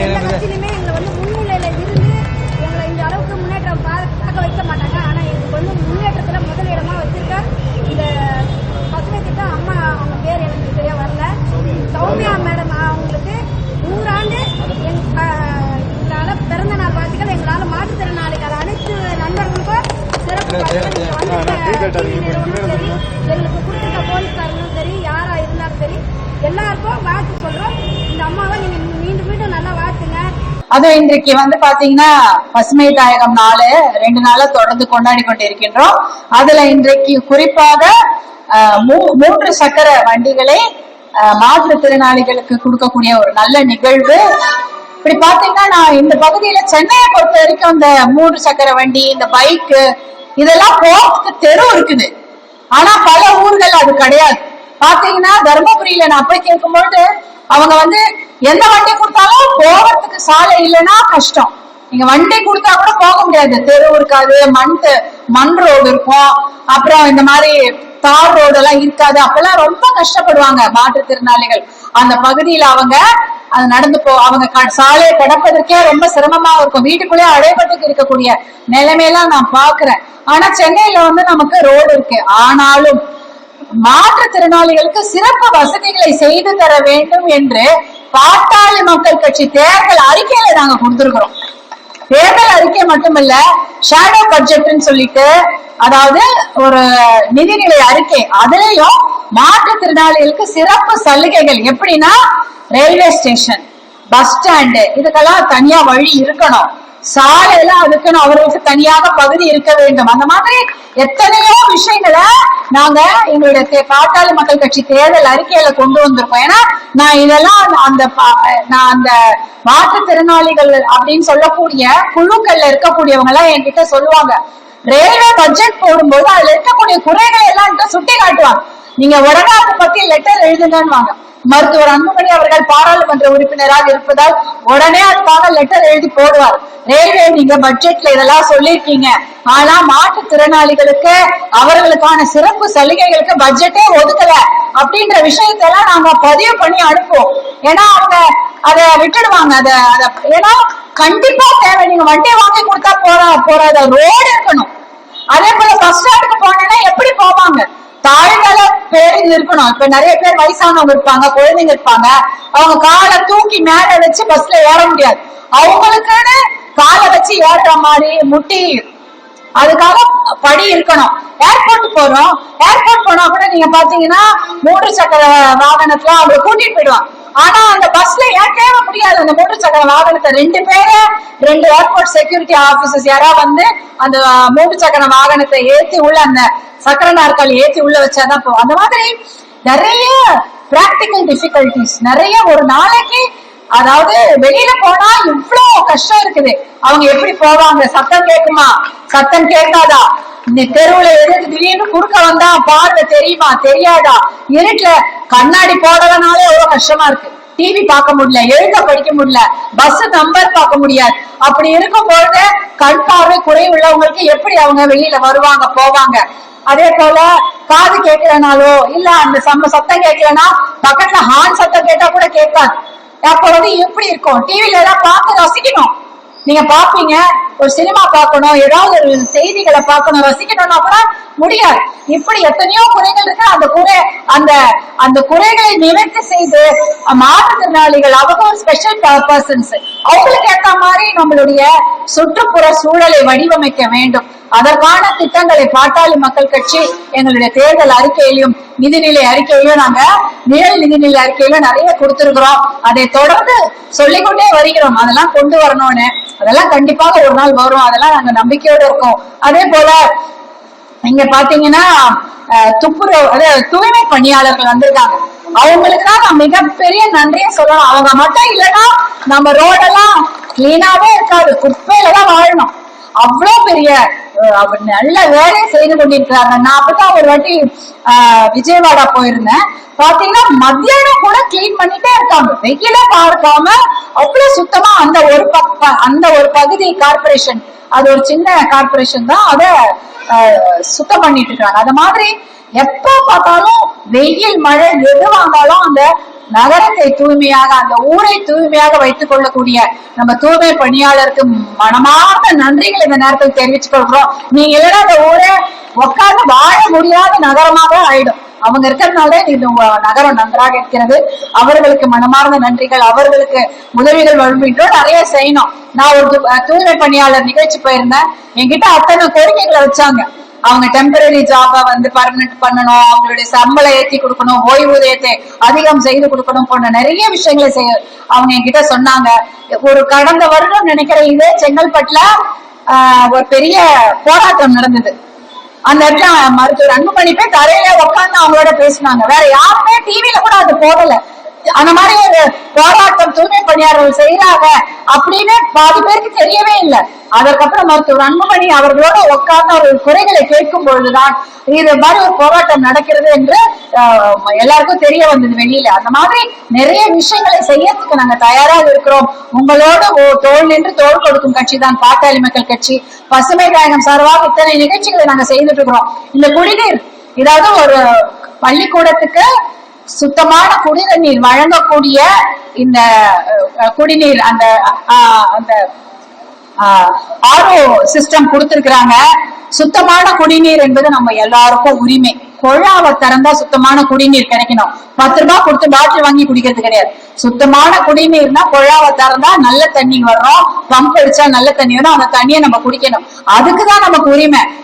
எந்த கட்சியிலுமே எங்களை வந்து முன்னிலையில இருந்து எங்களை இந்த அளவுக்கு முன்னேற்றம் பார்க்க வைக்க மாட்டாங்க. ஆனா எங்களுக்கு வந்து முன்னேற்றத்துல முதல் இடமா வச்சிருக்க இந்த பசுமை திட்டம் அம்மா, அவங்க பேர் எனக்கு சரியா வரல, சௌமியா மேடம், அவங்களுக்கு 100 ஆண்டு எங்களால பிறந்த நாள் வாழ்த்துக்கள். எங்களால மாற்றுத்திறனாளிகள் அனைத்து நண்பர்களுக்கும் சிறப்பு சரி, எங்களுக்கு கொடுத்துருக்க போலீஸ்காரங்களும் சரி, யாரா இருந்தாலும் சரி, எல்லாருக்கும் வாழ்த்து சொல்றோம். இந்த அம்மாவை நீங்க மீண்டும் மீண்டும் நல்லா வாழ்த்துங்க. அது இன்றைக்கு வந்து பாத்தீங்கன்னா பசுமை தாயகம் 2 நாளா தொடர்ந்து கொண்டாடி கொண்டிருக்கின்றோம். அதுல இன்றைக்கு குறிப்பாக 3 சக்கர வண்டிகளை மாற்றுத்திறனாளிகளுக்கு கொடுக்கக்கூடிய ஒரு நல்ல நிகழ்வு. இப்படி பாத்தீங்கன்னா நான் இந்த பகுதியில சென்னையை பொறுத்த வரைக்கும் இந்த 3 சக்கர வண்டி, இந்த பைக்கு இதெல்லாம் போறதுக்கு தெரு இருக்குது. ஆனா பல ஊர்கள் அது கிடையாது. பாத்தீங்கன்னா தர்மபுரியில நான் போய் கேட்கும்போது அவங்க வந்து எந்த வண்டி கொடுத்தாலும் போறதுக்கு சாலை இல்லைன்னா கஷ்டம். நீங்க வண்டி கொடுத்தா கூட போக முடியாது, தெரு இருக்காது, மண் ரோடு இருக்கும், அப்புறம் இந்த மாதிரி தார் ரோடு எல்லாம் இருக்காது. அப்பெல்லாம் ரொம்ப கஷ்டப்படுவாங்க மாற்றுத்திறனாளிகள். அந்த பகுதியில அவங்க அது நடந்து அவங்க சாலையை கடப்பதற்கே ரொம்ப சிரமமா இருக்கும். வீட்டுக்குள்ளே அடைபட்டு இருக்கக்கூடிய நிலைமையெல்லாம் நான் பாக்குறேன். ஆனா சென்னையில வந்து நமக்கு ரோடு இருக்கு. ஆனாலும் மாற்றுத்திறனாளிகளுக்கு சிறப்பு வசதிகளை செய்து தர வேண்டும் என்று பாட்டாளி மக்கள் கட்சி தேர்தல் அறிக்கையில நாங்க கொடுத்திருக்கிறோம். தேர்தல் அறிக்கை மட்டுமல்ல, ஷேடோ பட்ஜெட்னு சொல்லிட்டு, அதாவது ஒரு நிதிநிலை அறிக்கை, அதுலயும் மாற்றுத்திறனாளிகளுக்கு சிறப்பு சலுகைகள் எப்படின்னா ரயில்வே ஸ்டேஷன், பஸ் ஸ்டாண்டு இதுக்கெல்லாம் தனியா வழி இருக்கணும், சாலையெல்லாம் அதுக்குன்னு அவர்களுக்கு தனியாக பகுதி இருக்க வேண்டும். அந்த மாதிரி எத்தனையோ விஷயங்களை நாங்க எங்களுடைய பாட்டாளி மக்கள் கட்சி தேர்தல் அறிக்கையில கொண்டு வந்திருக்கோம். ஏன்னா நான் இதெல்லாம் அந்த மாற்றுத்திறனாளிகள் அப்படின்னு சொல்லக்கூடிய குழுக்கள்ல இருக்கக்கூடியவங்க எல்லாம் என்கிட்ட சொல்லுவாங்க. ரயில்வே பட்ஜெட் போடும்போது அதுல இருக்கக்கூடிய குறைகளை எல்லாம் சுட்டி காட்டுவாங்க. நீங்க உடனே அதை பத்தி லெட்டர் எழுதுங்கன்னு. மருத்துவர் அன்புமணி அவர்கள் பாராளுமன்ற உறுப்பினராக இருப்பதால் உடனே அதுக்காக லெட்டர் எழுதி போடுவார். ரயில்வே நீங்க பட்ஜெட்ல இதெல்லாம் சொல்லிருக்கீங்க, ஆனா மாற்றுத்திறனாளிகளுக்கு அவர்களுக்கான சிறப்பு சலுகைகளுக்கு பட்ஜெட்டே ஒதுக்கல அப்படின்ற விஷயத்தெல்லாம் நாங்க பதிவு பண்ணி அனுப்புவோம். ஏன்னா அவங்க அதை விட்டுடுவாங்க. ஏன்னா கண்டிப்பா தேவை. நீங்க வண்டி வாங்கி கொடுத்தா போறாத, ரோடு இருக்கணும். அதே போல பஸ் ஸ்டாண்டுக்கு போனா எப்படி போவாங்க? தாழ்நில பேருந்து இருக்கணும். இப்ப நிறைய பேர் வயசானவங்க இருப்பாங்க, குழந்தைங்க இருப்பாங்க, அவங்க காலை தூக்கி மேல வச்சு பஸ்ல ஏற முடியாது. அவங்களுக்குன்னு காலை வச்சு ஏறுற மாதிரி முட்டி அதுக்காக படி இருக்கணும். ஏர்போர்ட் போறோம், ஏர்போர்ட் போனா கூட நீங்க பாத்தீங்கன்னா 3 சக்கர வாகனத்துல அவங்க கூட்டிட்டு போயிடுவாங்க. ஆனா அந்த பஸ்ல ஏற்கவே முடியாது. அந்த 3 சக்கர வாகனத்தை 2 ஏர்போர்ட் செக்யூரிட்டி ஆபீசர்ஸ் யாராவது வந்து அந்த 3 சக்கர வாகனத்தை ஏற்றி உள்ள அந்த சக்கர நாற்காலி ஏற்றி உள்ள வச்சாதான் போகும். அந்த மாதிரி நிறைய பிராக்டிக்கல் டிஃபிகல்டிஸ் நிறைய. ஒரு நாளைக்கு அதாவது வெளியில போனா இவ்வளவு கஷ்டம் இருக்குது. அவங்க எப்படி போவாங்க? சத்தம் கேட்குமா? சத்தம் கேட்காதா? இந்த தெருவுல எதுக்கு திடீர்னு குறுக்க வந்தா பார்வை தெரியுமா தெரியாதா? இருட்டுல கண்ணாடி போடலனாலே எவ்வளவு கஷ்டமா இருக்கு. டிவி பார்க்க முடியல, எழுத படிக்க முடியல, பஸ் நம்பர் பார்க்க முடியாது. அப்படி இருக்கும் பொழுது கண் பார்வை குறை உள்ளவங்களுக்கு எப்படி அவங்க வெளியில வருவாங்க போவாங்க? அதே போல காது கேட்கலனாலோ இல்ல அந்த சத்தம் கேட்கலன்னா பக்கத்துல ஹார்ன் சத்தம் கேட்டா கூட கேட்காது. அப்ப வந்து எப்படி இருக்கும்? டிவில எல்லாம் பார்த்து ரசிக்கணும். நீங்க பாப்பீங்க, ஒரு சினிமா பார்க்கணும், ஏதாவது ஒரு செய்திகளை பார்க்கணும், ரசிக்கணும்னா கூட முடியாது. இப்படி எத்தனையோ குறைகள் இருக்கு. அந்த குறைகளை நிவர்த்தி செய்து மாற்றுத்திறனாளிகள் அவங்க ஒரு ஸ்பெஷல் பர்சன்ஸ், அவங்களுக்கு ஏற்ற மாதிரி நம்மளுடைய சுற்றுப்புற சூழலை வடிவமைக்க வேண்டும். அதற்கான திட்டங்களை பாட்டாளி மக்கள் கட்சி எங்களுடைய தேர்தல் அறிக்கையிலும் நிதிநிலை அறிக்கையிலும் நாங்க நிழல் நிதிநிலை அறிக்கையிலும் நிறைய கொடுத்திருக்கிறோம். அதை தொடர்ந்து சொல்லிக்கொண்டே வருகிறோம். அதெல்லாம் கொண்டு வரணும்னு. அதெல்லாம் கண்டிப்பாக ஒரு நாள் வரும். அதெல்லாம் நாங்க நம்பிக்கையோடு இருக்கோம். அதே போல நீங்க பாத்தீங்கன்னா தூய்மை பணியாளர்கள் வந்திருக்காங்க. அவங்களுக்கு தான் நான் மிகப்பெரிய நன்றியை சொல்லணும். அவங்க மட்டும் இல்லைன்னா நம்ம ரோடெல்லாம் கிளீனாவே இருக்காது, குப்பையில தான் வாழணும். அவ்வளவு பெரிய நல்ல வேலையை செய்து கொண்டிருக்கிறாங்க. நான் அப்பதான் ஒரு வாட்டி விஜயவாடா போயிருந்தேன். பாத்தீங்கன்னா மத்தியானம் கூட கிளீன் பண்ணிட்டே இருக்காங்க, வெயில பார்க்காம அவ்வளவு சுத்தமா. அந்த ஒரு பகுதி கார்பரேஷன், அது ஒரு சின்ன கார்பரேஷன் தான், அத சுத்தம் பண்ணிட்டு இருக்காங்க. அந்த மாதிரி எப்ப பார்த்தாலும் வெயில் மழை எது வந்தாலும் அந்த நகரத்தை தூய்மையாக, அந்த ஊரை தூய்மையாக வைத்துக் கொள்ளக்கூடிய நம்ம தூய்மை பணியாளருக்கு மனமார்ந்த நன்றிகள் இந்த நேரத்தில் தெரிவித்துக் கொள்றோம். நீங்க இல்லைன்னா அந்த ஊரே உட்கார்ந்து வாழ முடியாத நகரமாக ஆயிடும். அவங்க இருக்கிறதுனால இந்த நகரம் நன்றாக இருக்கிறது. அவர்களுக்கு மனமார்ந்த நன்றிகள். அவர்களுக்கு உதவிகள் வழங்குகின்றோம். நிறைய செய்யணும். நான் ஒரு தூய்மை பணியாளர் நிகழ்ச்சி போயிருந்தேன். என்கிட்ட அத்தனை கோரிக்கைகளை வச்சாங்க. அவங்க டெம்பரரி ஜாப வந்து பர்மனன்ட் பண்ணணும், அவங்களுடைய சம்பளம் ஏற்றி கொடுக்கணும், ஓய்வூதியத்தை அதிகம் செய்து கொடுக்கணும் போன்ற நிறைய விஷயங்களை அவங்க என்கிட்ட சொன்னாங்க. ஒரு கடந்த வருடம் நினைக்கிறேன், இதே செங்கல்பட்டுல ஒரு பெரிய போராட்டம் நடந்தது. அந்த இடத்துல மருத்துவர் அன்புமணி போய் தரையில உட்கார்ந்து அவங்களோட பேசினாங்க. வேற யாருமே டிவில கூட அது போடல. அந்த மாதிரி ஒரு போராட்டம் தூய்மை பணியாளர்கள் செய்யறாங்க அப்படின்னு பாதி பேருக்கு தெரியவே இல்லை. அதற்கப்புறம் மருத்துவர் அன்புமணி அவர்களோட உட்கார்ந்து அவர்கள் குறைகளை கேட்கும் பொழுதுதான் இது மாதிரி ஒரு போராட்டம் நடக்கிறது என்று எல்லாருக்கும் தெரிய வந்தது வெளியில. அந்த மாதிரி நிறைய விஷயங்களை செய்யறதுக்கு நாங்க தயாராக இருக்கிறோம். உங்களோட தோள் நின்று தோள் கொடுக்கும் கட்சி தான் பாட்டாளி மக்கள் கட்சி. பசுமை தாயகம் சார்பாக இத்தனை நிகழ்ச்சிகளை நாங்க செய்துட்டு இருக்கிறோம். இந்த குடிநீர், இதாவது ஒரு பள்ளிக்கூடத்துக்கு சுத்தமான குடிநீர் நீர் வழங்கக்கூடிய இந்த குடிநீர் அந்த அந்த ஆர்ஓ சிஸ்டம் கொடுத்திருக்கிறாங்க. சுத்தமான குடிநீர் என்பது நம்ம எல்லாருக்கும் உரிமை. குழாவை திறந்தா சுத்தமான குடிநீர் கிடைக்கணும். 10 ரூபாய் கொடுத்து பாட்டில் வாங்கி குடிக்கிறது கிடையாது. சுத்தமான குடிநீர்னா குழாவை திறந்தா நல்ல தண்ணி வரும், பம்ப் அடிச்சா நல்ல தண்ணி வரும், அந்த தண்ணியை நம்ம குடிக்கணும். அதுக்குதான் நமக்கு உரிமை.